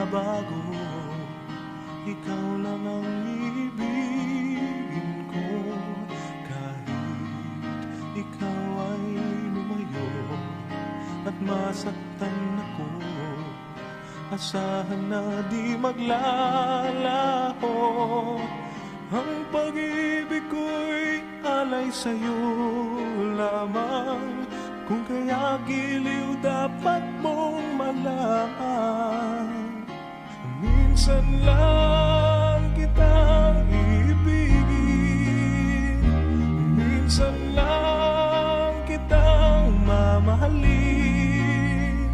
magbabago. Ikaw lang ang ibigin ko, kahit ikaw ay lumayo at masaktan ako. Asahan na di maglalaho, ang pag-ibig ko'y alay sa'yo lamang. Kung kaya giliw dapat mong malaman, minsan lang kitang ibigin, minsan lang kitang mamahalin.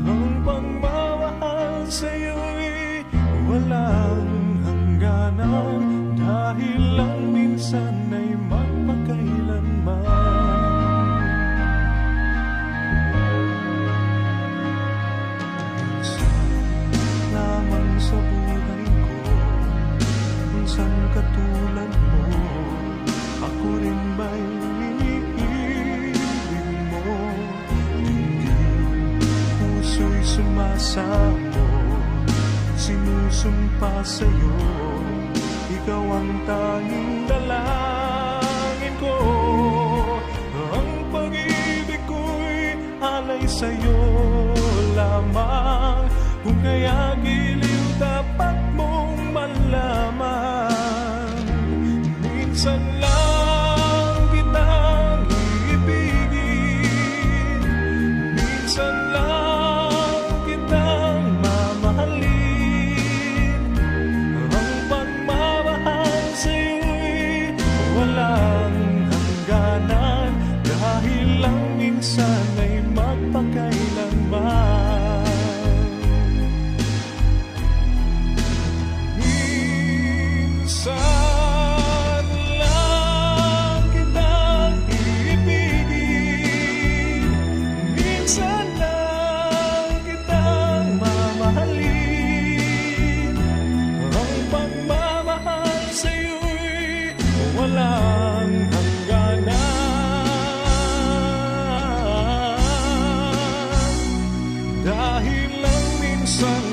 Ang pagmamahal sa'yo'y walang hangganan, dahil lang minsan ay magpakailanman. Sa buhay ko, minsan katulad mo, ako rin ba'y iniibig mo? Hindi puso'y sumasamo, sinusumpa sa'yo, ikaw ang tanging dalangin ko. Ang pag-ibig ko'y alay sa'yo lamang, kung kaya giliw dapat mong malaman. Minsan lang kitang ibigin, minsan lang kitang mamahalin. Ang pagmamahal sa'yo'y walang hangganan, dahil lang minsan ay magpakailanman. Minsan lang kitang ibigin, minsan lang kitang mamahalin. Ang pagmamahal sa'yo'y walang hangganan, dahil lang minsan